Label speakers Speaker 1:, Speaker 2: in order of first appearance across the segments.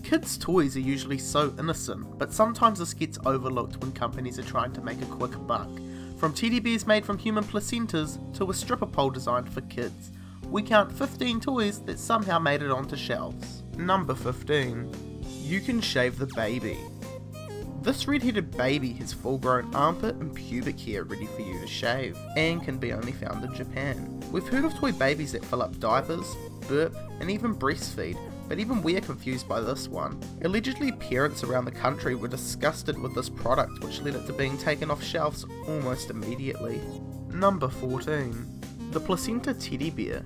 Speaker 1: Kids' toys are usually so innocent, but sometimes this gets overlooked when companies are trying to make a quick buck. From teddy bears made from human placentas to a stripper pole designed for kids, we count 15 toys that somehow made it onto shelves. Number 15. You can shave the baby. This red-headed baby has full-grown armpit and pubic hair ready for you to shave, and can be only found in Japan. We've heard of toy babies that fill up diapers, burp, and even breastfeed, but even we're confused by this one. Allegedly, parents around the country were disgusted with this product, which led it to being taken off shelves almost immediately. Number 14. The placenta teddy bear.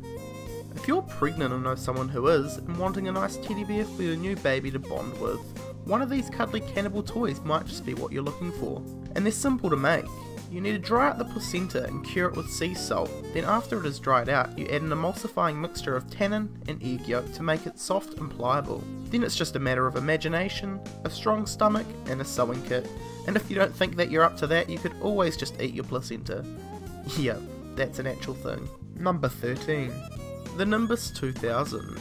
Speaker 1: If you're pregnant or know someone who is, and wanting a nice teddy bear for your new baby to bond with, one of these cuddly cannibal toys might just be what you're looking for. And they're simple to make. You need to dry out the placenta and cure it with sea salt. Then after it is dried out, you add an emulsifying mixture of tannin and egg yolk to make it soft and pliable. Then it's just a matter of imagination, a strong stomach, and a sewing kit. And if you don't think that you're up to that, you could always just eat your placenta. Yeah, that's an actual thing. Number 13. The Nimbus 2000.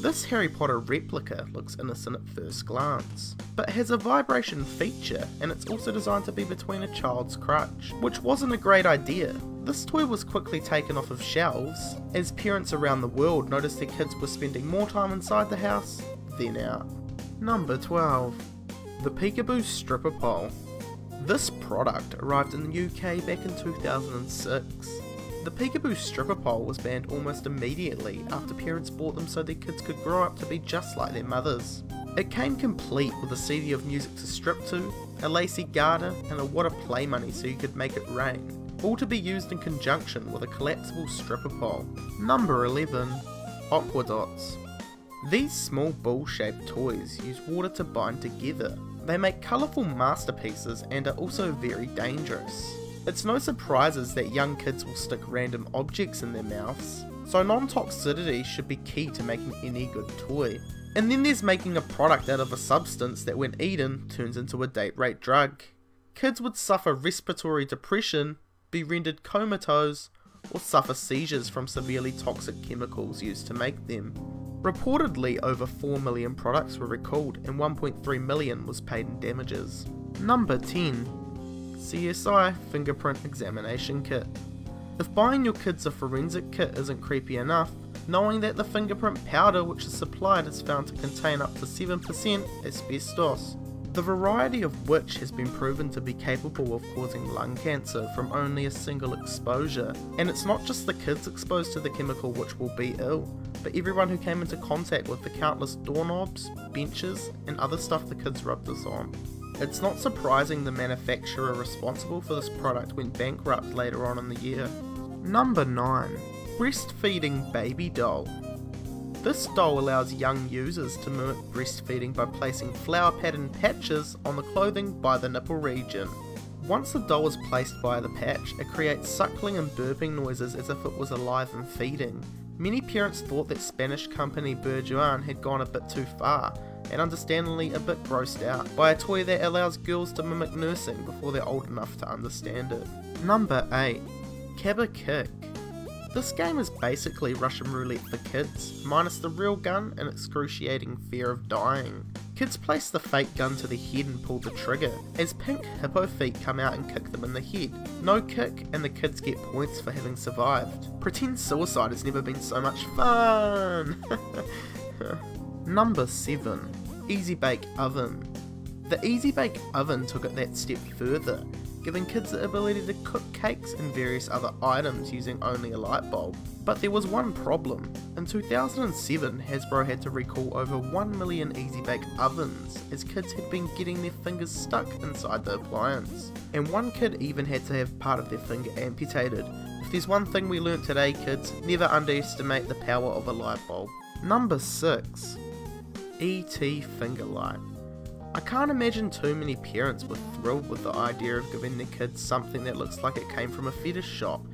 Speaker 1: This Harry Potter replica looks innocent at first glance, but has a vibration feature, and it's also designed to be between a child's crutch, which wasn't a great idea. This toy was quickly taken off of shelves, as parents around the world noticed their kids were spending more time inside the house than out. Number 12. The Peekaboo stripper pole. This product arrived in the UK back in 2006. The Peekaboo stripper pole was banned almost immediately after parents bought them so their kids could grow up to be just like their mothers. It came complete with a CD of music to strip to, a lacy garter, and a wad of play money so you could make it rain, all to be used in conjunction with a collapsible stripper pole. Number 11. Aqua Dots. These small ball-shaped toys use water to bind together. They make colourful masterpieces and are also very dangerous. It's no surprises that young kids will stick random objects in their mouths, so non-toxicity should be key to making any good toy. And then there's making a product out of a substance that when eaten turns into a date-rape drug. Kids would suffer respiratory depression, be rendered comatose, or suffer seizures from severely toxic chemicals used to make them. Reportedly, over 4 million products were recalled and 1.3 million was paid in damages. Number 10. CSI Fingerprint Examination Kit. If buying your kids a forensic kit isn't creepy enough, knowing that the fingerprint powder which is supplied is found to contain up to 7% asbestos, the variety of which has been proven to be capable of causing lung cancer from only a single exposure. And it's not just the kids exposed to the chemical which will be ill, but everyone who came into contact with the countless doorknobs, benches, and other stuff the kids rubbed this on. It's not surprising the manufacturer responsible for this product went bankrupt later on in the year. Number 9. Breastfeeding baby doll. This doll allows young users to mimic breastfeeding by placing flower pattern patches on the clothing by the nipple region. Once the doll is placed by the patch, it creates suckling and burping noises as if it was alive and feeding. Many parents thought that Spanish company Berjuan had gone a bit too far, and understandably a bit grossed out by a toy that allows girls to mimic nursing before they're old enough to understand it. Number 8. Kabba Kick. This game is basically Russian roulette for kids, minus the real gun and excruciating fear of dying. Kids place the fake gun to the head and pull the trigger, as pink hippo feet come out and kick them in the head. No kick, and the kids get points for having survived. Pretend suicide has never been so much fun! Number 7. Easy Bake Oven. The Easy Bake Oven took it that step further, giving kids the ability to cook cakes and various other items using only a light bulb. But there was one problem. In 2007, Hasbro had to recall over 1 million Easy Bake Ovens, as kids had been getting their fingers stuck inside the appliance. And one kid even had to have part of their finger amputated. If there's one thing we learnt today, kids, never underestimate the power of a light bulb. Number 6. E.T. Fingerlight. I can't imagine too many parents were thrilled with the idea of giving their kids something that looks like it came from a fetish shop.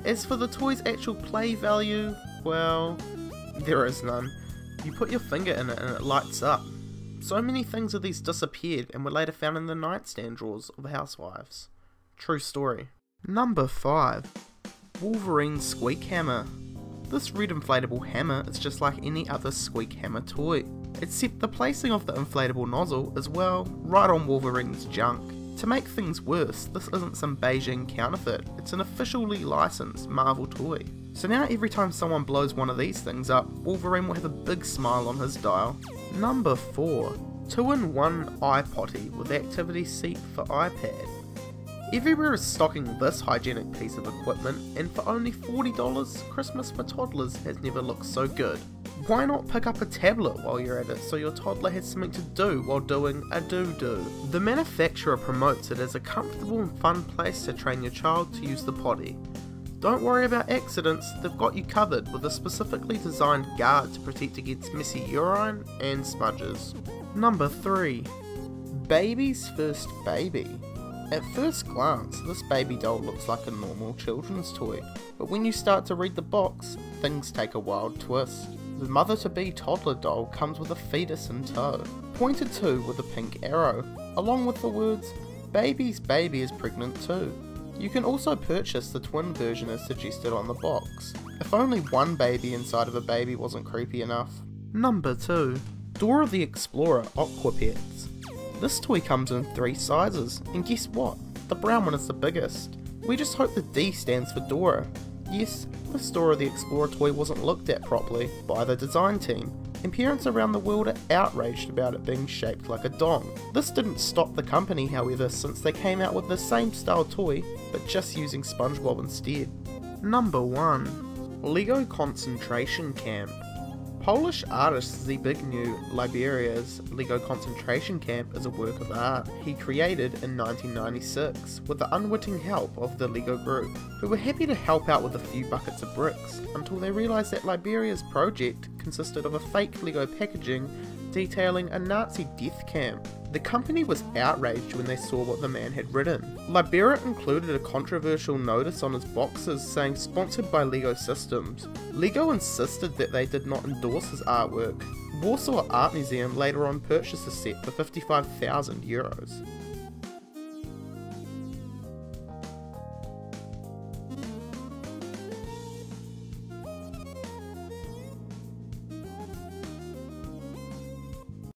Speaker 1: As for the toy's actual play value, well, there is none. You put your finger in it and it lights up. So many things of these disappeared and were later found in the nightstand drawers of housewives. True story. Number 5. Wolverine Squeak Hammer. This red inflatable hammer is just like any other Squeak hammer toy. except the placing of the inflatable nozzle is, well, right on Wolverine's junk. To make things worse, this isn't some Beijing counterfeit, it's an officially licensed Marvel toy. So now every time someone blows one of these things up, Wolverine will have a big smile on his dial. Number 4. 2-in-1 iPotty with activity seat for iPad. Everywhere is stocking this hygienic piece of equipment, and for only $40, Christmas for toddlers has never looked so good. Why not pick up a tablet while you're at it so your toddler has something to do while doing a doo-doo? The manufacturer promotes it as a comfortable and fun place to train your child to use the potty. Don't worry about accidents, they've got you covered with a specifically designed guard to protect against messy urine and smudges. Number 3. Baby's first baby. At first glance, this baby doll looks like a normal children's toy, but when you start to read the box, things take a wild twist. The mother-to-be toddler doll comes with a fetus in tow, pointed to with a pink arrow, along with the words, "Baby's baby is pregnant too." You can also purchase the twin version as suggested on the box. If only one baby inside of a baby wasn't creepy enough. Number 2. Dora the Explorer Aqua Pets. This toy comes in 3 sizes, and guess what? The brown one is the biggest. We just hope the D stands for Dora. Yes, this Dora the Explorer toy wasn't looked at properly by the design team, and parents around the world are outraged about it being shaped like a dong. This didn't stop the company, however, since they came out with the same style toy, but just using SpongeBob instead. Number 1. Lego Concentration Camp. Polish artist Zbigniew Liberia's Lego Concentration Camp is a work of art he created in 1996 with the unwitting help of the Lego group, who were happy to help out with a few buckets of bricks until they realised that Liberia's project consisted of a fake Lego packaging detailing a Nazi death camp. The company was outraged when they saw what the man had written. Liberia included a controversial notice on his boxes saying sponsored by Lego Systems. Lego insisted that they did not endorse his artwork. Warsaw Art Museum later on purchased the set for €55,000.